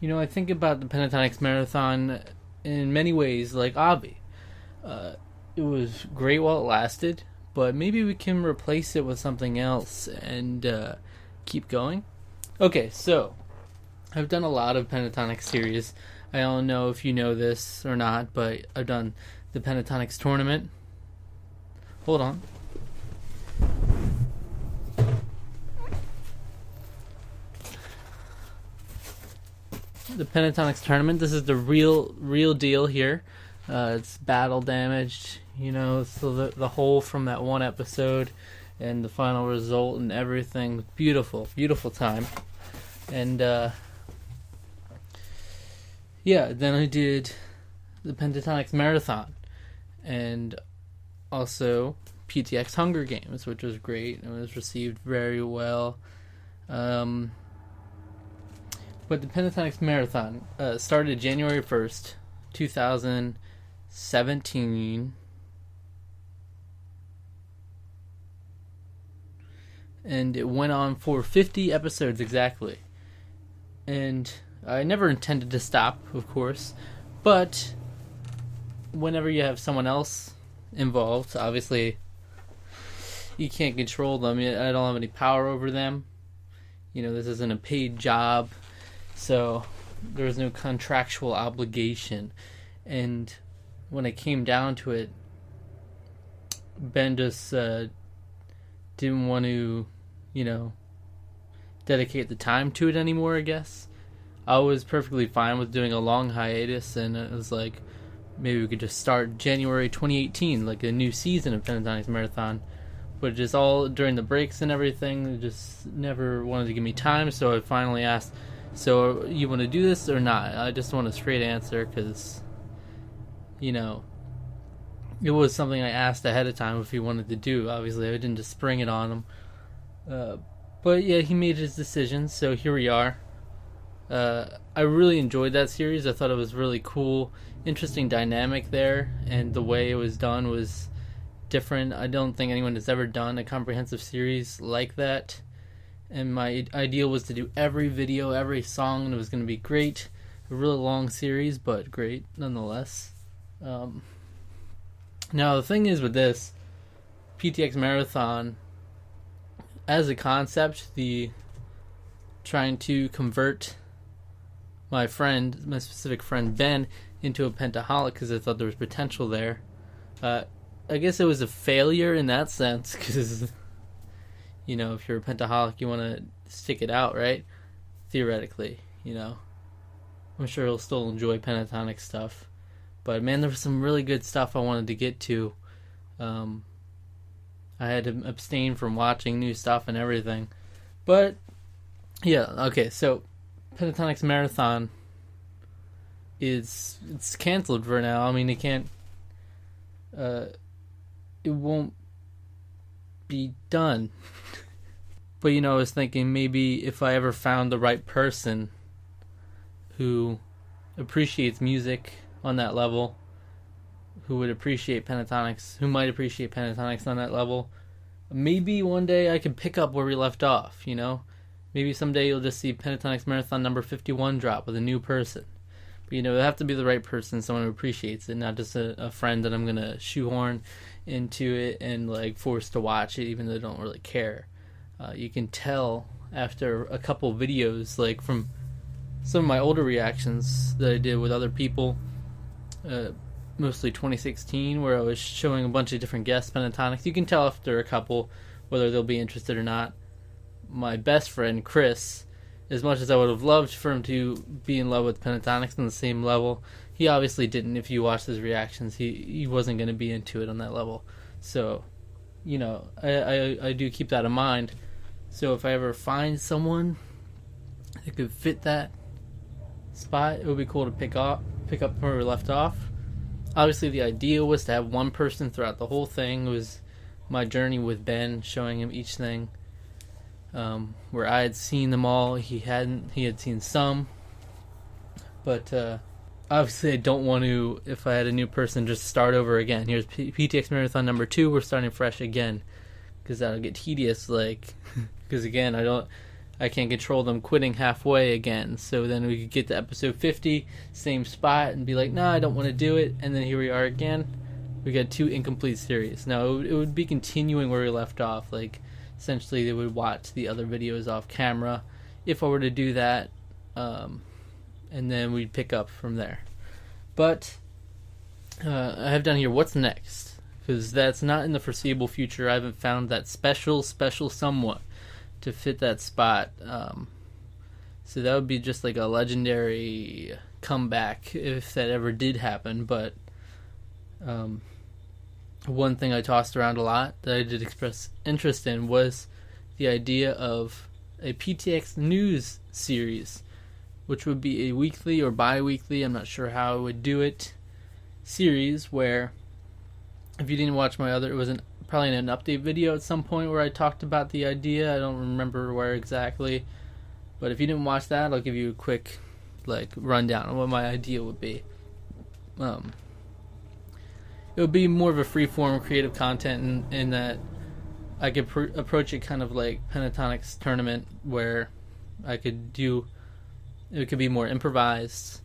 I think about the PTX Marathon in many ways like Avi. It was great while it lasted, but maybe we can replace it with something else and keep going. Okay, so I've done a lot of pentatonic series. I don't know if you know this or not, but I've done the pentatonics tournament. Hold on. The pentatonics tournament. This is the real deal here. It's battle damaged, so the whole from that one episode and the final result and everything. Beautiful time. And then I did the PTX Marathon and also PTX Hunger Games, which was great. It was received very well. But the PTX Marathon started January 1st, 2017. And it went on for 50 episodes exactly. And I never intended to stop, of course. But whenever you have someone else involved, obviously you can't control them. I don't have any power over them. This isn't a paid job. So there was no contractual obligation. And when it came down to it, Ben just didn't want to, dedicate the time to it anymore, I guess. I was perfectly fine with doing a long hiatus, and it was like, maybe we could just start January 2018, like a new season of PTX Marathon. But just all during the breaks and everything, they just never wanted to give me time, so I finally asked, so you want to do this or not? I just want a straight answer, because, it was something I asked ahead of time if he wanted to do. Obviously, I didn't just spring it on him. But yeah, he made his decision, so here we are. I really enjoyed that series. I thought it was really cool, interesting dynamic there, and the way it was done was different. I don't think anyone has ever done a comprehensive series like that. And my idea was to do every video, every song, and it was going to be great. A really long series, but great nonetheless. Now, the thing is with this, PTX Marathon, as a concept, the trying to convert my specific friend Ben, into a pentaholic because I thought there was potential there. I guess it was a failure in that sense because... if you're a pentaholic, you want to stick it out, right? Theoretically, I'm sure he'll still enjoy pentatonic stuff. But, man, there was some really good stuff I wanted to get to. I had to abstain from watching new stuff and everything. But, yeah, okay, so PTX Marathon it's canceled for now. I mean, it won't be done. But I was thinking maybe if I ever found the right person who appreciates music on that level, who might appreciate pentatonics on that level, maybe one day I could pick up where we left off, Maybe someday you'll just see PTX Marathon number 51 drop with a new person. But, it'll have to be the right person, someone who appreciates it, not just a friend that I'm going to shoehorn into it and, force to watch it even though they don't really care. You can tell after a couple videos, from some of my older reactions that I did with other people, mostly 2016, where I was showing a bunch of different guest pentatonics. You can tell after a couple whether they'll be interested or not. My best friend, Chris, as much as I would have loved for him to be in love with pentatonics on the same level, he obviously didn't. If you watch his reactions, he wasn't going to be into it on that level. So, I do keep that in mind. So if I ever find someone that could fit that spot, it would be cool to pick up where we left off. Obviously, the idea was to have one person throughout the whole thing. It was my journey with Ben, showing him each thing. Where I had seen them all, he hadn't. He had seen some. But obviously, I don't want to, if I had a new person, just start over again. Here's PTX Marathon number 2. We're starting fresh again. Because that'll get tedious, because again, I I can't control them quitting halfway again. So then we could get to episode 50, same spot, and be like, no, I don't want to do it. And then here we are again. We got 2 incomplete series. Now, it would be continuing where we left off. Like, essentially, they would watch the other videos off camera if I were to do that. And then we'd pick up from there. But I have down here, what's next? Because that's not in the foreseeable future. I haven't found that special somewhat to fit that spot. So that would be just like a legendary comeback if that ever did happen. But one thing I tossed around a lot that I did express interest in was the idea of a PTX news series, which would be a weekly or bi-weekly, I'm not sure how I would do it, series where, if you didn't watch my other, it was probably an update video at some point where I talked about the idea. I don't remember where exactly, but if you didn't watch that, I'll give you a quick rundown on what my idea would be. It would be more of a free-form creative content in that I could approach it kind of like Pentatonics tournament, where I could do, it could be more improvised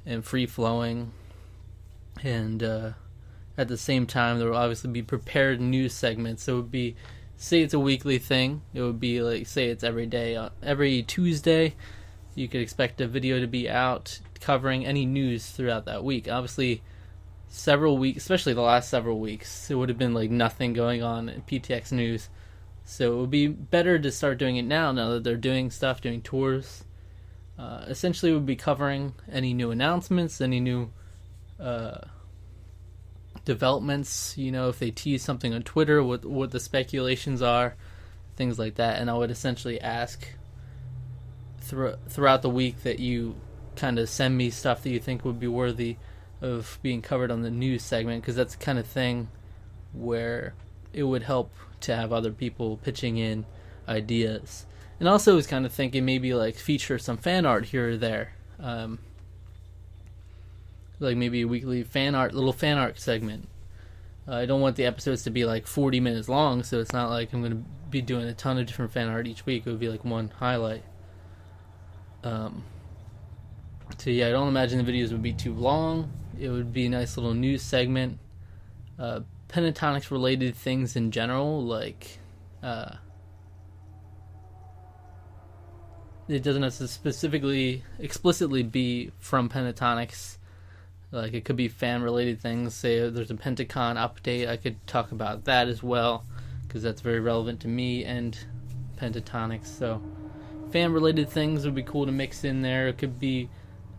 and free-flowing, and at the same time, there will obviously be prepared news segments. So it would be, say it's a weekly thing. It would be like, say it's every day. Every Tuesday, you could expect a video to be out covering any news throughout that week. Obviously, several weeks, especially the last several weeks, it would have been like nothing going on in PTX News. So it would be better to start doing it now that they're doing stuff, doing tours. Essentially, we'll be covering any new announcements, any new developments, if they tease something on Twitter, what the speculations are, things like that. And I would essentially ask throughout the week that you kind of send me stuff that you think would be worthy of being covered on the news segment, because that's the kind of thing where it would help to have other people pitching in ideas. And also I was kind of thinking maybe feature some fan art here or there. Maybe a weekly little fan art segment. I don't want the episodes to be 40 minutes long, so it's not like I'm going to be doing a ton of different fan art each week. It would be one highlight. So yeah, I don't imagine the videos would be too long. It would be a nice little news segment. Pentatonics related things in general, it doesn't have to explicitly be from Pentatonics. It could be fan-related things. Say there's a Pentacon update, I could talk about that as well, because that's very relevant to me and Pentatonics. So fan-related things would be cool to mix in there. It could be,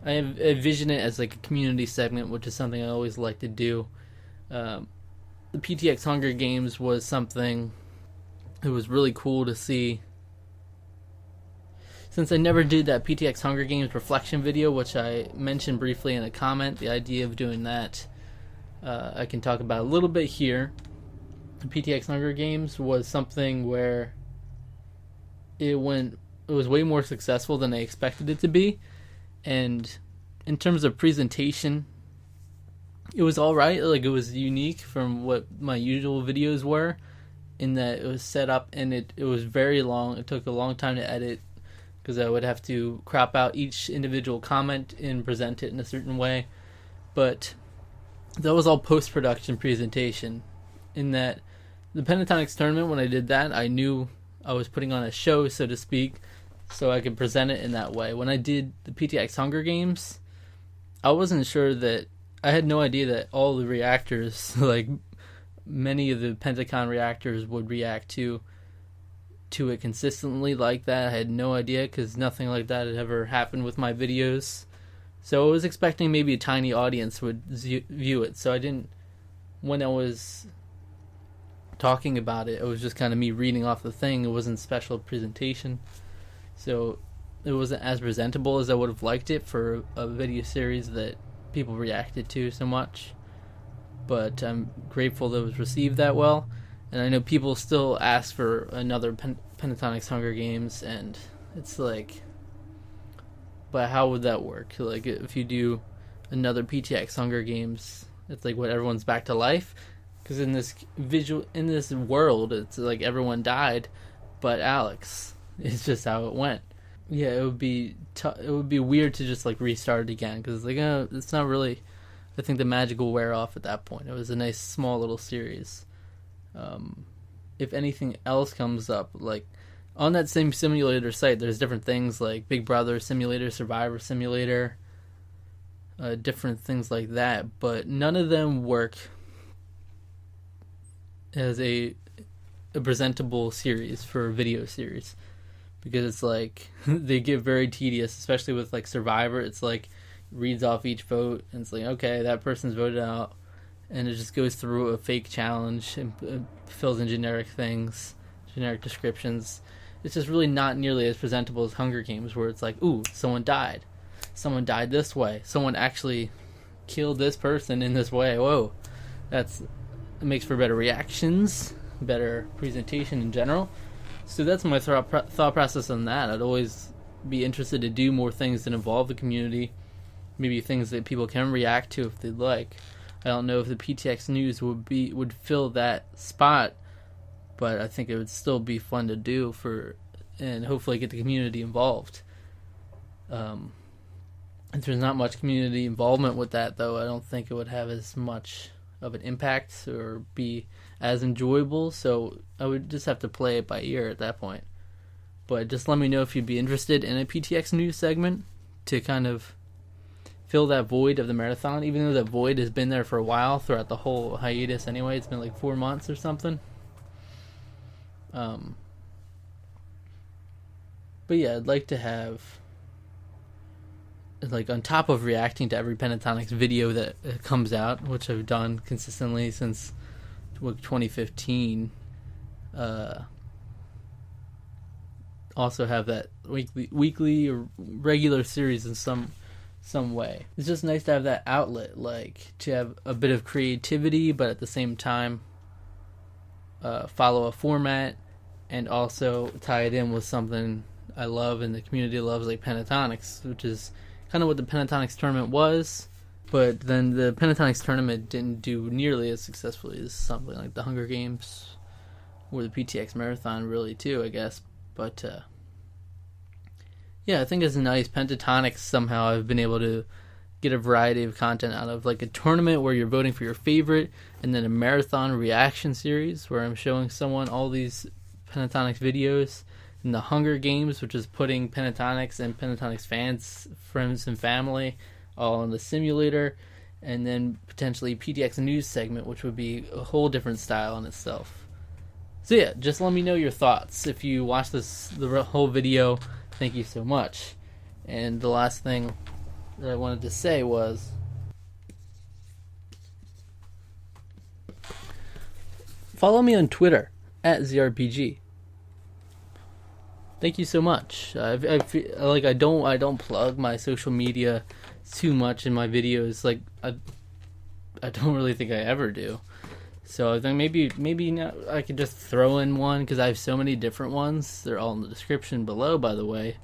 I envision it as a community segment, which is something I always like to do. The PTX Hunger Games was something it was really cool to see. Since I never did that PTX Hunger Games reflection video, which I mentioned briefly in a comment, the idea of doing that, I can talk about a little bit here. The PTX Hunger Games was something where it was way more successful than I expected it to be. And in terms of presentation, it was alright. It was unique from what my usual videos were, in that it was set up and it was very long. It took a long time to edit, because I would have to crop out each individual comment and present it in a certain way. But that was all post-production presentation. In that, the Pentatonics tournament, when I did that, I knew I was putting on a show, so to speak, so I could present it in that way. When I did the PTX Hunger Games, I wasn't sure that, I had no idea that all the reactors, many of the Pentacon reactors would react to it consistently like that. I had no idea, because nothing like that had ever happened with my videos. So I was expecting maybe a tiny audience would view it. So I didn't, when I was talking about it, it was just kind of me reading off the thing. It wasn't special presentation. So it wasn't as presentable as I would have liked it for a video series that people reacted to so much. But I'm grateful that it was received that well. And I know people still ask for another Pentatonics Hunger Games, and it's but how would that work? If you do another PTX Hunger Games, it's what, everyone's back to life? Because in this world, it's everyone died but Alex. It's just how it went. Yeah, it would be it would be weird to just like restart it again, because like it's not really. I think the magic will wear off at that point. It was a nice small little series. If anything else comes up, like on that same simulator site, there's different things like Big Brother Simulator, Survivor Simulator, different things like that, but none of them work as a presentable series for a video series, because it's like they get very tedious, especially with like Survivor. It's like reads off each vote and it's like, okay, that person's voted out, and it just goes through a fake challenge and fills in generic things, generic descriptions. It's just really not nearly as presentable as Hunger Games, where it's like, ooh, someone died this way, someone actually killed this person in this way. Whoa, it makes for better reactions, better presentation in general. So that's my thought process on that. I'd always be interested to do more things that involve the community, maybe things that people can react to if they'd like. I don't know if the PTX News would fill that spot, but I think it would still be fun to do and hopefully get the community involved. If there's not much community involvement with that, though, I don't think it would have as much of an impact or be as enjoyable, so I would just have to play it by ear at that point. But just let me know if you'd be interested in a PTX News segment to kind of fill that void of the marathon, even though that void has been there for a while throughout the whole hiatus anyway. It's been like 4 months or something. But yeah, I'd like to have, like, on top of reacting to every Pentatonics video that comes out, which I've done consistently since 2015, also have that weekly or regular series in some way. It's just nice to have that outlet, like to have a bit of creativity, but at the same time follow a format and also tie it in with something I love and the community loves, like Pentatonics, which is kind of what the Pentatonics tournament was. But then the Pentatonics tournament didn't do nearly as successfully as something like the Hunger Games or the PTX Marathon, really, too, I guess. But yeah, I think it's nice. Pentatonics, somehow I've been able to get a variety of content out of, like a tournament where you're voting for your favorite, and then a marathon reaction series where I'm showing someone all these Pentatonics videos, and the Hunger Games, which is putting Pentatonics and Pentatonics fans, friends and family all in the simulator, and then potentially PTX News segment, which would be a whole different style in itself. So yeah, just let me know your thoughts. If you watch the whole video, thank you so much. And the last thing that I wanted to say was, follow me on Twitter @ZRPG. Thank you so much. I feel like I don't plug my social media too much in my videos. Like I don't really think I ever do. So I think maybe now I could just throw in one, because I have so many different ones. They're all in the description below, by the way.